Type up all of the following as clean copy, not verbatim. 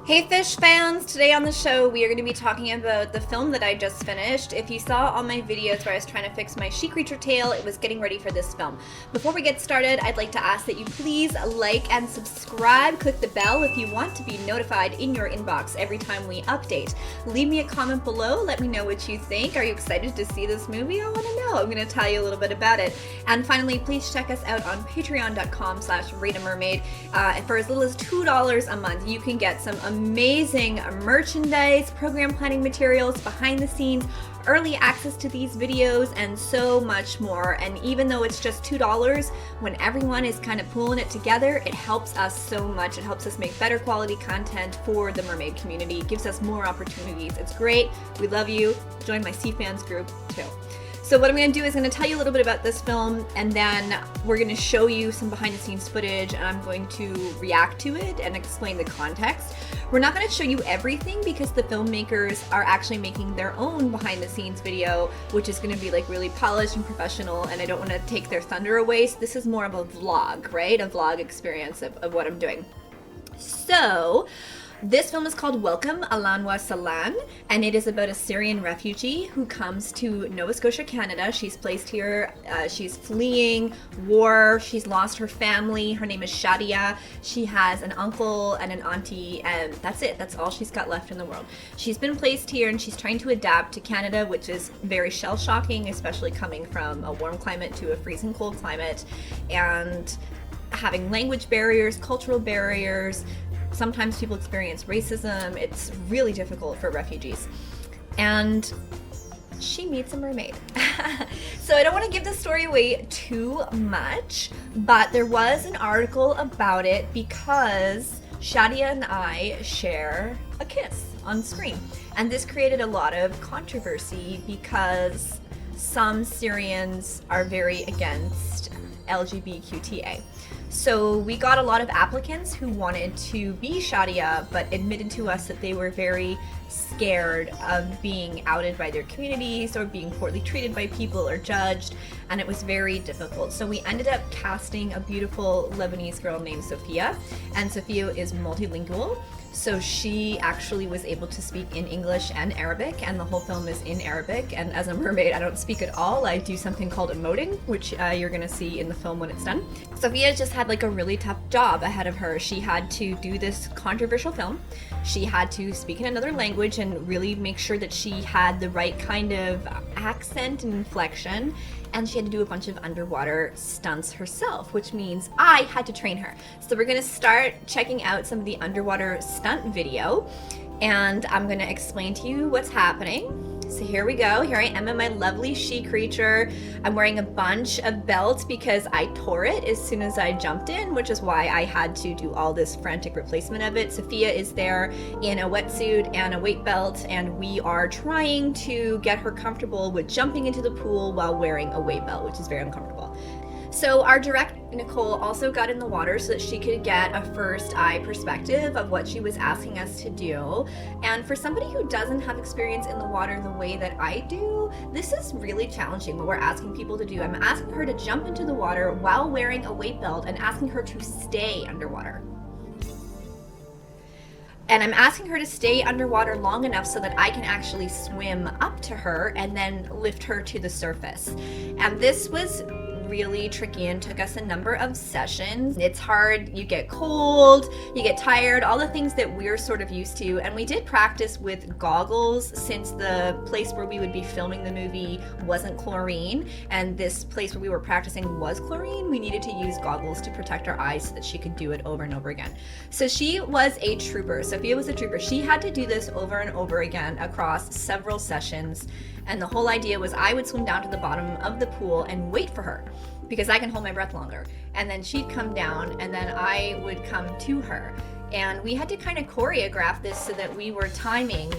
Hey fish fans! Today on the show we are going to be talking about the film that I just finished. If you saw all my videos where I was trying to fix my she creature tail, it was getting ready for this film. Before we get started, I'd like to ask that you please like and subscribe. Click the bell if you want to be notified in your inbox every time we update. Leave me a comment below, let me know what you think. Are you excited to see this movie? I want to know. I'm going to tell you a little bit about it. And finally, please check us out on patreon.com/Raina Mermaid. For as little as $2 a month, you can get some amazing merchandise, program planning materials, behind the scenes, early access to these videos, and so much more. And even though it's just $2, when everyone is kind of pulling it together, it helps us so much. It helps us make better quality content for the mermaid community. It gives us more opportunities. It's great. We love you. Join my Sea Fans group too. So what I'm going to do is going to tell you a little bit about this film, and then we're going to show you some behind the scenes footage, and I'm going to react to it and explain the context. We're not going to show you everything because the filmmakers are actually making their own behind the scenes video, which is going to be like really polished and professional, and I don't want to take their thunder away. So this is more of a vlog, right? A vlog experience of what I'm doing. So this film is called Wecome, Ahlan Wa Sahlan, and it is about a Syrian refugee who comes to Nova Scotia, Canada. She's placed here, she's fleeing war, she's lost her family. Her name is Shadia. She has an uncle and an auntie, and that's it. That's all she's got left in the world. She's been placed here and she's trying to adapt to Canada, which is very shell-shocking, especially coming from a warm climate to a freezing cold climate, and having language barriers, cultural barriers. Sometimes people experience racism. It's really difficult for refugees. And she meets a mermaid. So I don't want to give the story away too much, but there was an article about it because Shadia and I share a kiss on screen. And this created a lot of controversy because some Syrians are very against LGBTQTA. So we got a lot of applicants who wanted to be Shadia, but admitted to us that they were very scared of being outed by their communities or being poorly treated by people or judged, and it was very difficult. So we ended up casting a beautiful Lebanese girl named Sophia, and Sophia is multilingual. So she actually was able to speak in English and Arabic, and the whole film is in Arabic. And as a mermaid, I don't speak at all. I do something called emoting, which you're gonna see in the film when it's done. Sophia just had like a really tough job ahead of her. She had to do this controversial film. She had to speak in another language and really make sure that she had the right kind of accent and inflection. And she had to do a bunch of underwater stunts herself, which means I had to train her. So we're gonna start checking out some of the underwater stunt video, and I'm gonna explain to you what's happening. So here we go. Here I am in my lovely she creature. I'm wearing a bunch of belts because I tore it as soon as I jumped in, which is why I had to do all this frantic replacement of it. Sophia is there in a wetsuit and a weight belt, and we are trying to get her comfortable with jumping into the pool while wearing a weight belt, which is very uncomfortable. So our director, Nicole, also got in the water so that she could get a first eye perspective of what she was asking us to do. And for somebody who doesn't have experience in the water the way that I do, this is really challenging what we're asking people to do. I'm asking her to jump into the water while wearing a weight belt and asking her to stay underwater. And I'm asking her to stay underwater long enough so that I can actually swim up to her and then lift her to the surface. And this was really tricky and took us a number of sessions. It's hard, you get cold, you get tired, all the things that we're sort of used to. And we did practice with goggles since the place where we would be filming the movie wasn't chlorine, and this place where we were practicing was chlorine. We needed to use goggles to protect our eyes so that she could do it over and over again. So she was a trooper. Sophia was a trooper. She had to do this over and over again across several sessions. And the whole idea was I would swim down to the bottom of the pool and wait for her because I can hold my breath longer. And then she'd come down and then I would come to her. And we had to kind of choreograph this so that we were timing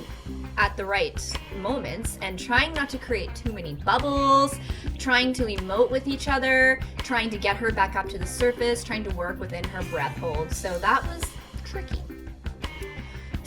at the right moments and trying not to create too many bubbles, trying to emote with each other, trying to get her back up to the surface, trying to work within her breath hold. So that was tricky.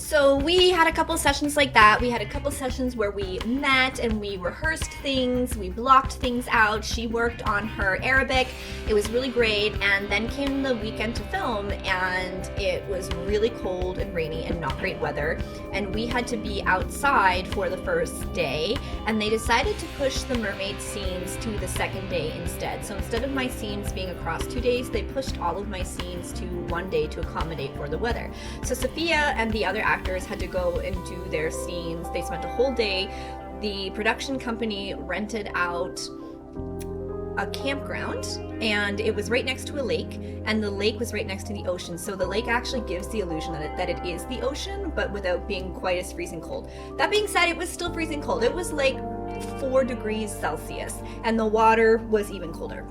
So we had a couple sessions like that. We had a couple sessions where we met and we rehearsed things, we blocked things out. She worked on her Arabic. It was really great. And then came the weekend to film, and it was really cold and rainy and not great weather. And we had to be outside for the first day, and they decided to push the mermaid scenes to the second day instead. So instead of my scenes being across 2 days, they pushed all of my scenes to 1 day to accommodate for the weather. So Sophia and the other actors had to go and do their scenes. They spent a whole day. The production company rented out a campground, and it was right next to a lake, and the lake was right next to the ocean. So the lake actually gives the illusion that it is the ocean, but without being quite as freezing cold. That being said, it was still freezing cold. It was like 4 degrees Celsius, and the water was even colder,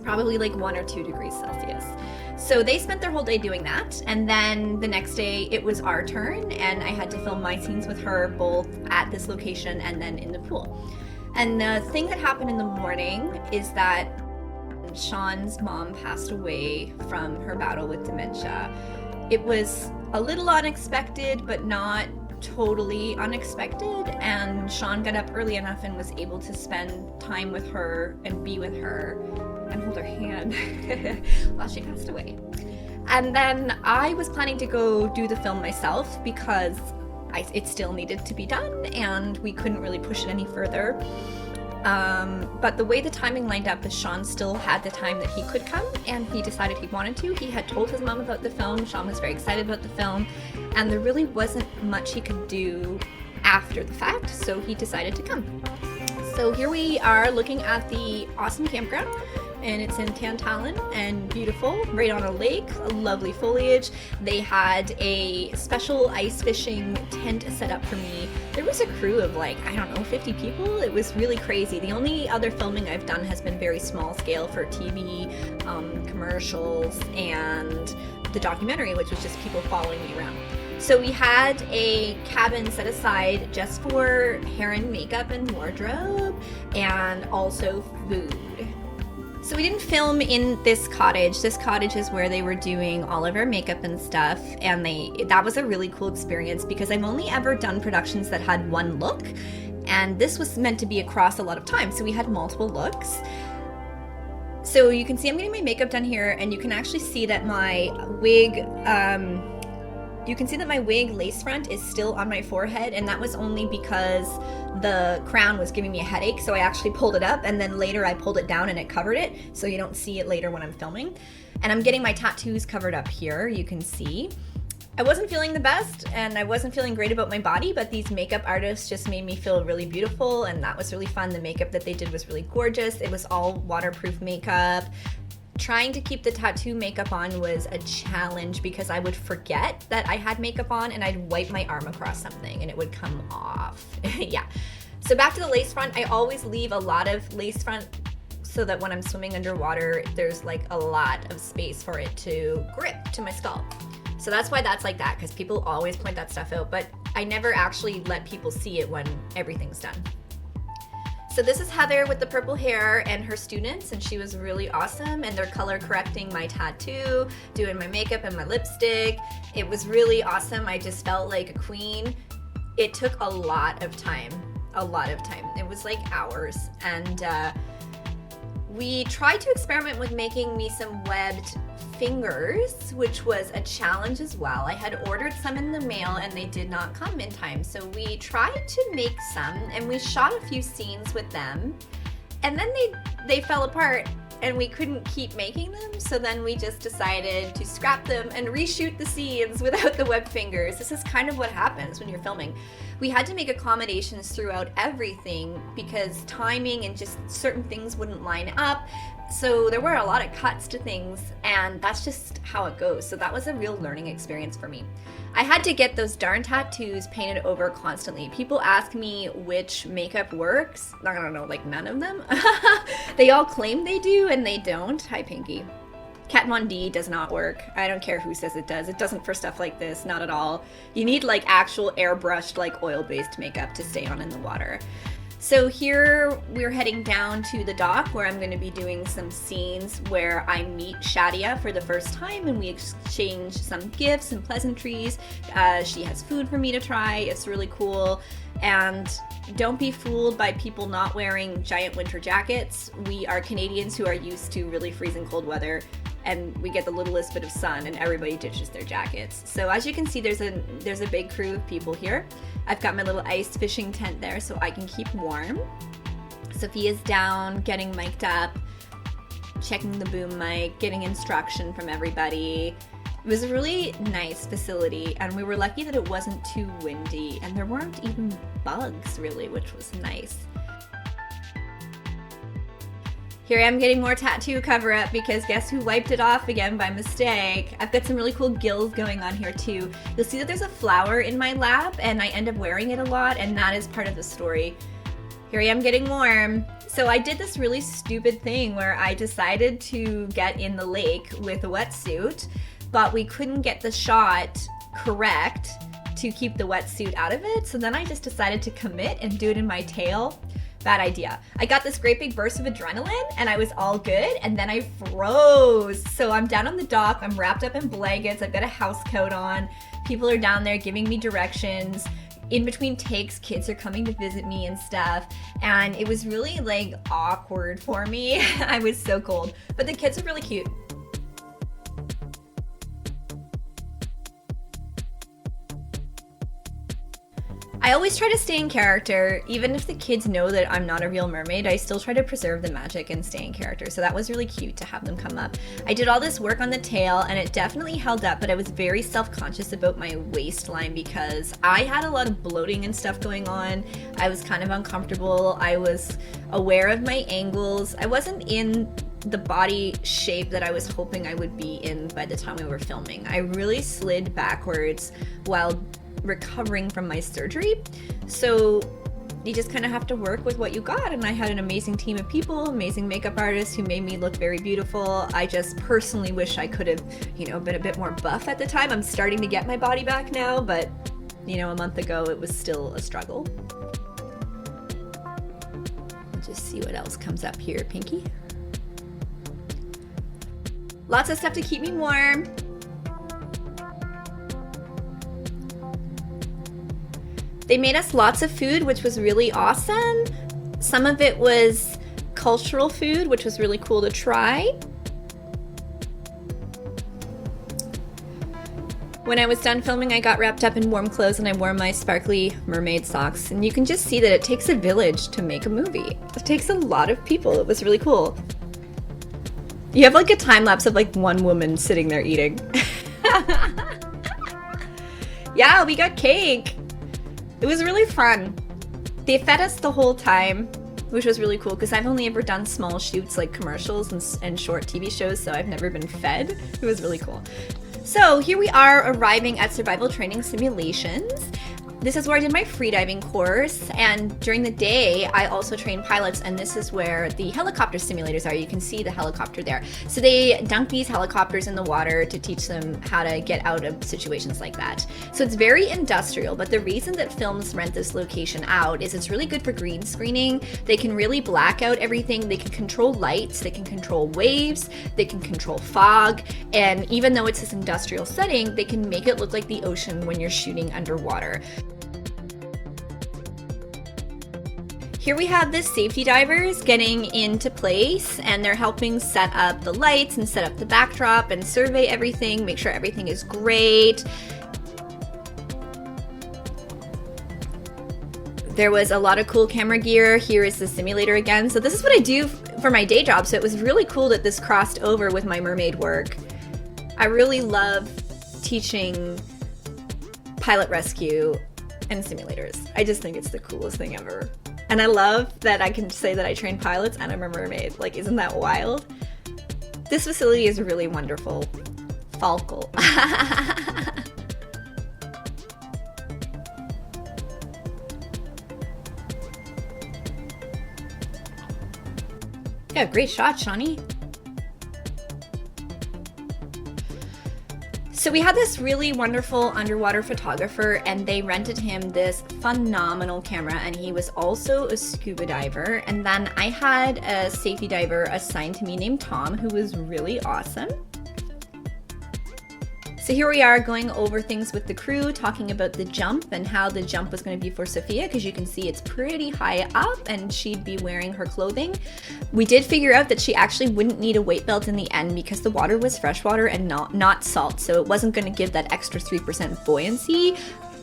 probably like 1 or 2 degrees Celsius. So they spent their whole day doing that, and then the next day it was our turn, and I had to film my scenes with her both at this location and then in the pool. And the thing that happened in the morning is that Sean's mom passed away from her battle with dementia. It was a little unexpected, but not totally unexpected, and Sean got up early enough and was able to spend time with her and be with her and hold her hand while she passed away. And then I was planning to go do the film myself because it still needed to be done and we couldn't really push it any further. But the way the timing lined up is Sean still had the time that he could come, and he decided he wanted to. He had told his mom about the film. Sean was very excited about the film, and there really wasn't much he could do after the fact, so he decided to come. So here we are looking at the awesome campground, and it's in Tantallon and beautiful, right on a lake, lovely foliage. They had a special ice fishing tent set up for me. There was a crew of 50 people. It was really crazy. The only other filming I've done has been very small scale for TV, commercials, and the documentary, which was just people following me around. So we had a cabin set aside just for hair and makeup and wardrobe, and also food. So we didn't film in this cottage. This cottage is where they were doing all of our makeup and stuff, and that was a really cool experience because I've only ever done productions that had one look, and this was meant to be across a lot of time, so we had multiple looks. So you can see I'm getting my makeup done here, and you can actually see that my wig lace front is still on my forehead, and that was only because the crown was giving me a headache, so I actually pulled it up, and then later I pulled it down and it covered it, so you don't see it later when I'm filming. And I'm getting my tattoos covered up here, you can see. I wasn't feeling the best, and I wasn't feeling great about my body, but these makeup artists just made me feel really beautiful, and that was really fun. The makeup that they did was really gorgeous. It was all waterproof makeup. Trying to keep the tattoo makeup on was a challenge because I would forget that I had makeup on and I'd wipe my arm across something and it would come off. Yeah. So back to the lace front, I always leave a lot of lace front so that when I'm swimming underwater, there's a lot of space for it to grip to my skull. So that's why that's like that, because people always point that stuff out, but I never actually let people see it when everything's done. So this is Heather with the purple hair and her students, and she was really awesome, and they're color correcting my tattoo, doing my makeup and my lipstick. It was really awesome. I just felt like a queen. It took a lot of time. It was hours, and we tried to experiment with making me some webbed fingers, which was a challenge as well. I had ordered some in the mail and they did not come in time, so we tried to make some and we shot a few scenes with them, and then they fell apart and we couldn't keep making them, so then we just decided to scrap them and reshoot the scenes without the webbed fingers. This is kind of what happens when you're filming. We had to make accommodations throughout everything because timing and just certain things wouldn't line up. So there were a lot of cuts to things, and that's just how it goes. So that was a real learning experience for me. I had to get those darn tattoos painted over constantly. People ask me which makeup works. I don't know, none of them. They all claim they do, and they don't. Hi, Pinky. Kat Von D does not work. I don't care who says it does. It doesn't for stuff like this, not at all. You need actual airbrushed, oil-based makeup to stay on in the water. So here we're heading down to the dock where I'm going to be doing some scenes where I meet Shadia for the first time and we exchange some gifts and pleasantries. She has food for me to try. It's really cool. And don't be fooled by people not wearing giant winter jackets. We are Canadians who are used to really freezing cold weather, and we get the littlest bit of sun and everybody ditches their jackets. So as you can see, there's a big crew of people here. I've got my little ice fishing tent there so I can keep warm. Sophia's down, getting mic'd up, checking the boom mic, getting instruction from everybody. It was a really nice facility, and we were lucky that it wasn't too windy, and there weren't even bugs really, which was nice. Here I am getting more tattoo cover up because guess who wiped it off again by mistake? I've got some really cool gills going on here too. You'll see that there's a flower in my lap and I end up wearing it a lot, and that is part of the story. Here I am getting warm. So I did this really stupid thing where I decided to get in the lake with a wetsuit, but we couldn't get the shot correct to keep the wetsuit out of it. So then I just decided to commit and do it in my tail. Bad idea. I got this great big burst of adrenaline and I was all good, and then I froze. So I'm down on the dock, I'm wrapped up in blankets, I've got a house coat on, people are down there giving me directions. In between takes, kids are coming to visit me and stuff, and it was really like awkward for me. I was so cold, but the kids are really cute. I always try to stay in character. Even if the kids know that I'm not a real mermaid, I still try to preserve the magic and stay in character. So that was really cute to have them come up. I did all this work on the tail and it definitely held up, but I was very self-conscious about my waistline because I had a lot of bloating and stuff going on. I was kind of uncomfortable. I was aware of my angles. I wasn't in the body shape that I was hoping I would be in by the time we were filming. I really slid backwards while recovering from my surgery, so you just kind of have to work with what you got, and I had an amazing team of people, amazing makeup artists who made me look very beautiful. I just personally wish I could have, been a bit more buff at the time. I'm starting to get my body back now, but a month ago it was still a struggle. Just see what else comes up here, Pinky. Lots of stuff to keep me warm. They made us lots of food, which was really awesome. Some of it was cultural food, which was really cool to try. When I was done filming, I got wrapped up in warm clothes and I wore my sparkly mermaid socks. And you can just see that it takes a village to make a movie. It takes a lot of people. It was really cool. You have like a time lapse of like one woman sitting there eating. Yeah, we got cake. It was really fun. They fed us the whole time, which was really cool because I've only ever done small shoots like commercials and short TV shows, so I've never been fed. It was really cool. So here we are arriving at Survival Training Simulations. This is where I did my freediving course, and during the day I also train pilots, and this is where the helicopter simulators are. You can see the helicopter there. So they dunk these helicopters in the water to teach them how to get out of situations like that. So it's very industrial, but the reason that films rent this location out is it's really good for green screening. They can really black out everything. They can control lights, they can control waves, they can control fog, and even though it's this industrial setting, they can make it look like the ocean when you're shooting underwater. Here we have the safety divers getting into place, and they're helping set up the lights and set up the backdrop and survey everything, make sure everything is great. There was a lot of cool camera gear. Here is the simulator again. So this is what I do for my day job, so it was really cool that this crossed over with my mermaid work. I really love teaching pilot rescue and simulators. I just think it's the coolest thing ever. And I love that I can say that I train pilots and I'm a mermaid. Like, isn't that wild? This facility is really wonderful. Falco. Yeah, great shot, Shawnee. So we had this really wonderful underwater photographer, and they rented him this phenomenal camera, and he was also a scuba diver. And then I had a safety diver assigned to me named Tom, who was really awesome. So here we are going over things with the crew, talking about the jump and how the jump was going to be for Sophia, because you can see it's pretty high up and she'd be wearing her clothing. We did figure out that she actually wouldn't need a weight belt in the end because the water was freshwater and not salt, so it wasn't going to give that extra 3% buoyancy.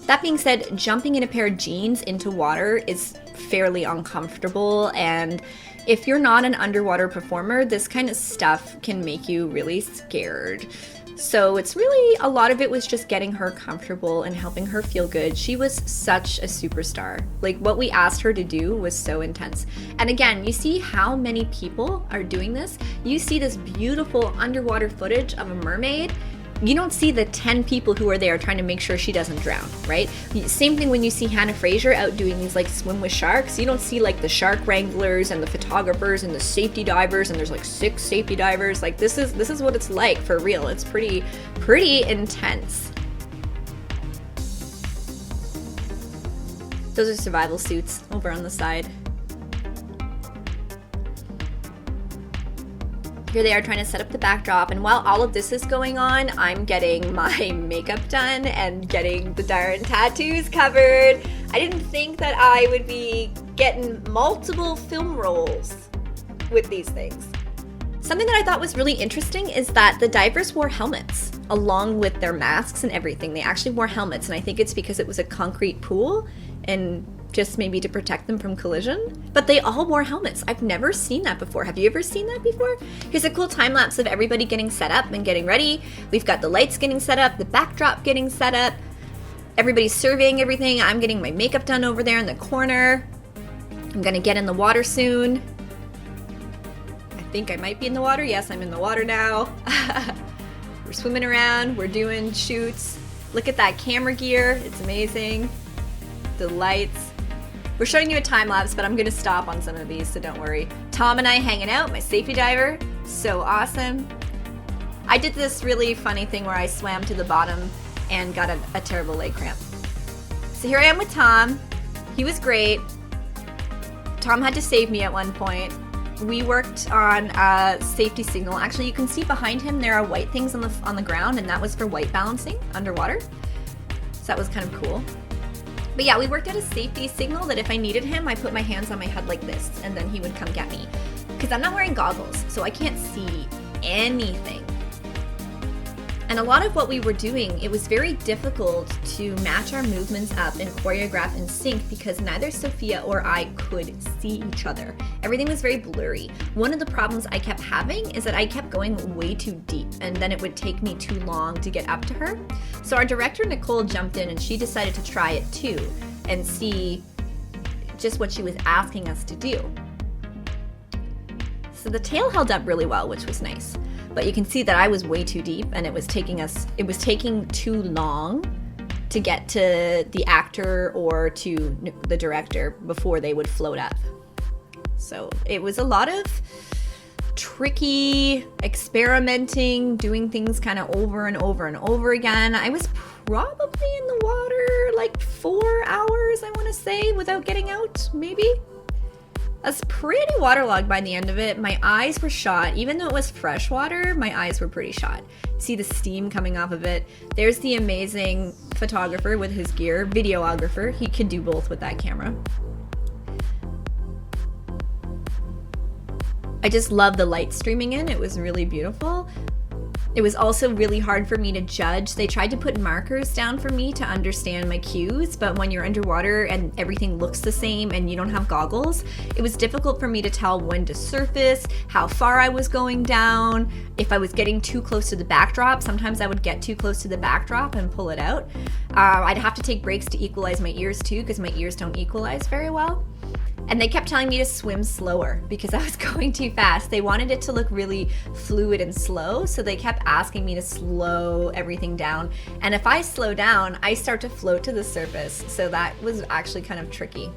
That being said, jumping in a pair of jeans into water is fairly uncomfortable, and if you're not an underwater performer, this kind of stuff can make you really scared. So it's really, a lot of it was just getting her comfortable and helping her feel good. She was such a superstar. Like, what we asked her to do was so intense. And again, you see how many people are doing this. You see this beautiful underwater footage of a mermaid. You don't see the 10 people who are there trying to make sure she doesn't drown, right? Same thing when you see Hannah Fraser out doing these like swim with sharks. You don't see like the shark wranglers and the photographers and the safety divers, and there's like 6 safety divers. Like this is what it's like for real. It's pretty intense. Those are survival suits over on the side. Here they are trying to set up the backdrop, and while all of this is going on, I'm getting my makeup done and getting the darn tattoos covered. I didn't think that I would be getting multiple film roles with these things. Something that I thought was really interesting is that the divers wore helmets along with their masks and everything. They actually wore helmets, and I think it's because it was a concrete pool and just maybe to protect them from collision. But they all wore helmets. I've never seen that before. Have you ever seen that before? Here's a cool time lapse of everybody getting set up and getting ready. We've got the lights getting set up, the backdrop getting set up. Everybody's surveying everything. I'm getting my makeup done over there in the corner. I'm gonna get in the water soon. I think I might be in the water. Yes, I'm in the water now. We're swimming around, we're doing shoots. Look at that camera gear, it's amazing. The lights. We're showing you a time lapse, but I'm gonna stop on some of these, so don't worry. Tom and I hanging out, my safety diver, so awesome. I did this really funny thing where I swam to the bottom and got a terrible leg cramp. So here I am with Tom. He was great. Tom had to save me at one point. We worked on a safety signal. Actually, you can see behind him there are white things on the ground, and that was for white balancing underwater. So that was kind of cool. But yeah, we worked out a safety signal that if I needed him, I put my hands on my head like this, and then he would come get me. Because I'm not wearing goggles, so I can't see anything. And a lot of what we were doing, it was very difficult to match our movements up and choreograph in sync because neither Sophia or I could see each other. Everything was very blurry. One of the problems I kept having is that I kept going way too deep, and then it would take me too long to get up to her. So our director, Nicole, jumped in and she decided to try it too and see just what she was asking us to do. So the tail held up really well, which was nice. But you can see that I was way too deep, and it was taking too long to get to the actor or to the director before they would float up. So it was a lot of tricky experimenting, doing things kind of over and over and over again. I was probably in the water like 4 hours, I want to say, without getting out, maybe. I was pretty waterlogged by the end of it. My eyes were shot. Even though it was fresh water, my eyes were pretty shot. See the steam coming off of it. There's the amazing photographer with his gear, videographer. He could do both with that camera. I just love the light streaming in. It was really beautiful. It was also really hard for me to judge. They tried to put markers down for me to understand my cues, but when you're underwater and everything looks the same and you don't have goggles, it was difficult for me to tell when to surface, how far I was going down, if I was getting too close to the backdrop. Sometimes I would get too close to the backdrop and pull it out. I'd have to take breaks to equalize my ears too, because my ears don't equalize very well. And they kept telling me to swim slower because I was going too fast. They wanted it to look really fluid and slow, so they kept asking me to slow everything down. And if I slow down, I start to float to the surface. So that was actually kind of tricky.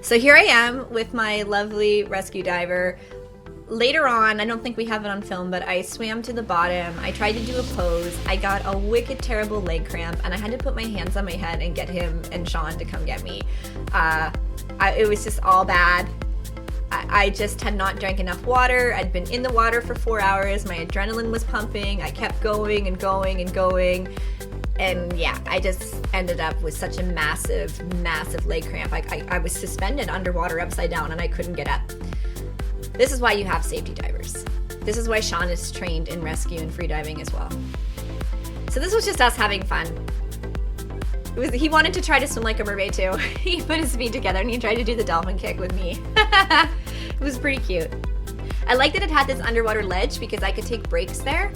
So here I am with my lovely rescue diver. later on, I don't think we have it on film, but I swam to the bottom. I tried to do a pose. I got a wicked terrible leg cramp, and I had to put my hands on my head and get him and Sean to come get me. It was just all bad. I just had not drank enough water. I'd been in the water for 4 hours. My adrenaline was pumping. I kept going and going and going. And yeah, I just ended up with such a massive, massive leg cramp. I was suspended underwater upside down and I couldn't get up. This is why you have safety divers. This is why Sean is trained in rescue and freediving as well. So this was just us having fun. He wanted to try to swim like a mermaid too. He put his feet together and he tried to do the dolphin kick with me. It was pretty cute. I like that it had this underwater ledge because I could take breaks there.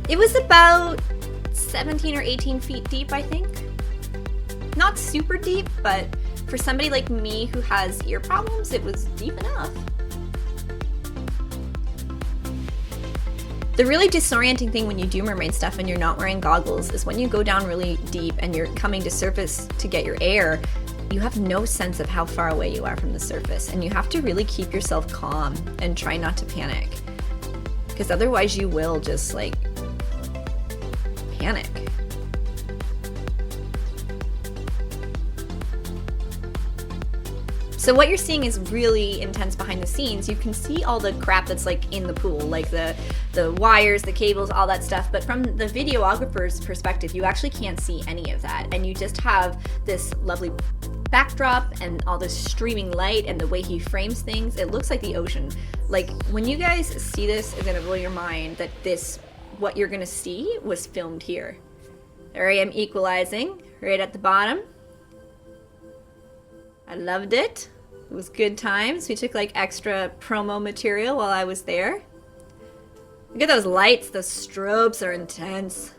It was about 17 or 18 feet deep, I think. Not super deep, but for somebody like me who has ear problems, it was deep enough. The really disorienting thing when you do mermaid stuff and you're not wearing goggles is when you go down really deep and you're coming to surface to get your air, you have no sense of how far away you are from the surface, and you have to really keep yourself calm and try not to panic, because otherwise you will just like panic. So what you're seeing is really intense behind the scenes. You can see all the crap that's like in the pool, like the wires, the cables, all that stuff. But from the videographer's perspective, you actually can't see any of that. And you just have this lovely backdrop and all this streaming light and the way he frames things. It looks like the ocean. Like when you guys see this, it's gonna blow your mind that what you're gonna see was filmed here. There I am equalizing right at the bottom. I loved it. It was good times. We took like extra promo material while I was there. Look at those lights. The strobes are intense.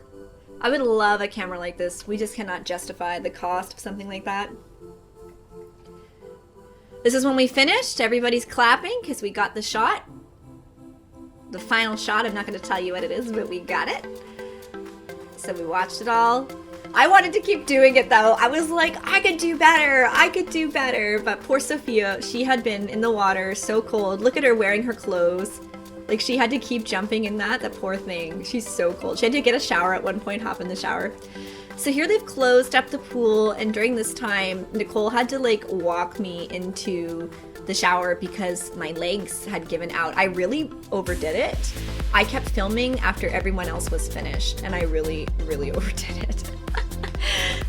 I would love a camera like this. We just cannot justify the cost of something like that. This is when we finished. Everybody's clapping because we got the shot. The final shot. I'm not going to tell you what it is, but we got it. So we watched it all. I wanted to keep doing it though. I was like, I could do better. I could do better. But poor Sophia, she had been in the water so cold. Look at her wearing her clothes. Like she had to keep jumping in that. That poor thing. She's so cold. She had to get a shower at one point, hop in the shower. So here they've closed up the pool, and during this time, Nicole had to like walk me into the shower because my legs had given out. I really overdid it. I kept filming after everyone else was finished, and I really, really overdid it.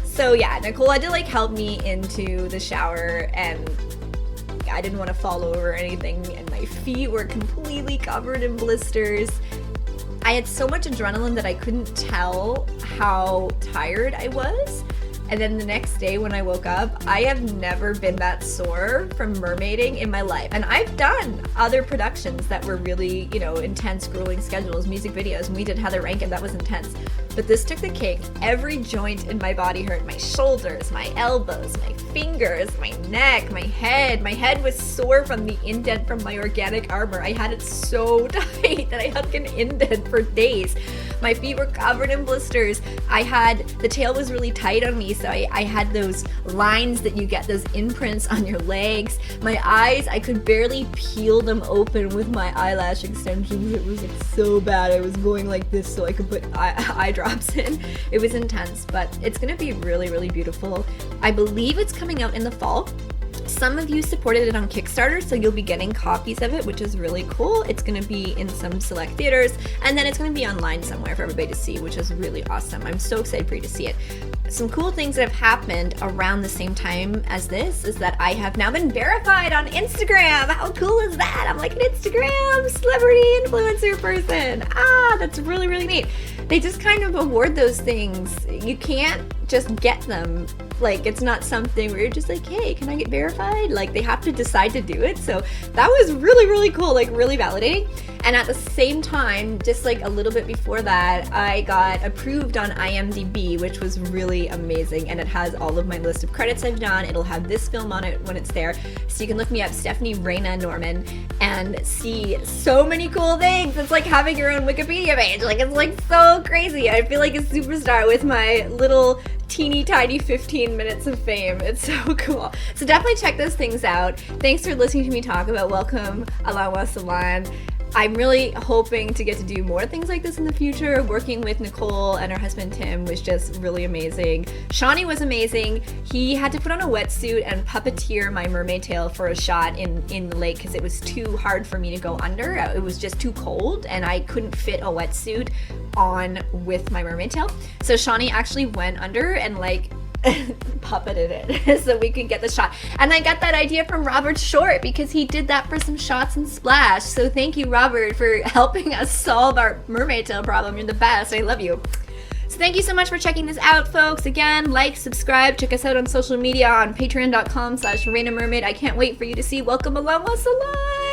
So yeah, Nicole had to like help me into the shower, and I didn't want to fall over or anything, and my feet were completely covered in blisters. I had so much adrenaline that I couldn't tell how tired I was. And then the next day when I woke up, I have never been that sore from mermaiding in my life. And I've done other productions that were really, intense, grueling schedules, music videos, and we did Heather Rankin, that was intense. But this took the cake. Every joint in my body hurt. My shoulders, my elbows, my fingers, my neck, my head. My head was sore from the indent from my organic armor. I had it so tight that I had an indent for days. My feet were covered in blisters. The tail was really tight on me, so I had those lines that you get, those imprints on your legs. My eyes, I could barely peel them open with my eyelash extensions. It was so bad. I was going like this so I could put eye drops in. It was intense, but it's gonna be really, really beautiful. I believe it's coming out in the fall. Some of you supported it on Kickstarter, so you'll be getting copies of it, which is really cool. It's going to be in some select theaters, and then it's going to be online somewhere for everybody to see, which is really awesome. I'm so excited for you to see it. Some cool things that have happened around the same time as this is that I have now been verified on Instagram. How cool is that? I'm like an Instagram celebrity influencer person. That's really, really neat. They just kind of award those things. You can't just get them. Like, it's not something where you're just like, hey, can I get verified? Like, they have to decide to do it. So that was really, really cool, like really validating. And at the same time, just like a little bit before that, I got approved on IMDb, which was really amazing. And it has all of my list of credits I've done. It'll have this film on it when it's there. So you can look me up, Stephanie Raina Norman, and see so many cool things. It's like having your own Wikipedia page. Like, it's like so crazy. I feel like a superstar with my little teeny tiny 15 minutes of fame. It's so cool. So definitely check those things out. Thanks for listening to me talk about Wecome, Ahlan Wa Sahlan. I'm really hoping to get to do more things like this in the future. Working with Nicole and her husband Tim was just really amazing. Shawnee was amazing. He had to put on a wetsuit and puppeteer my mermaid tail for a shot in the lake because it was too hard for me to go under. It was just too cold and I couldn't fit a wetsuit on with my mermaid tail. So Shawnee actually went under and like puppeted it so we could get the shot. And I got that idea from Robert Short because he did that for some shots and Splash. So thank you, Robert, for helping us solve our mermaid tail problem. You're the best. I love you. So thank you so much for checking this out, folks. Again, like, subscribe, check us out on social media on patreon.com/RainaMermaid. I can't wait for you to see Wecome, Ahlan Wa Sahlan.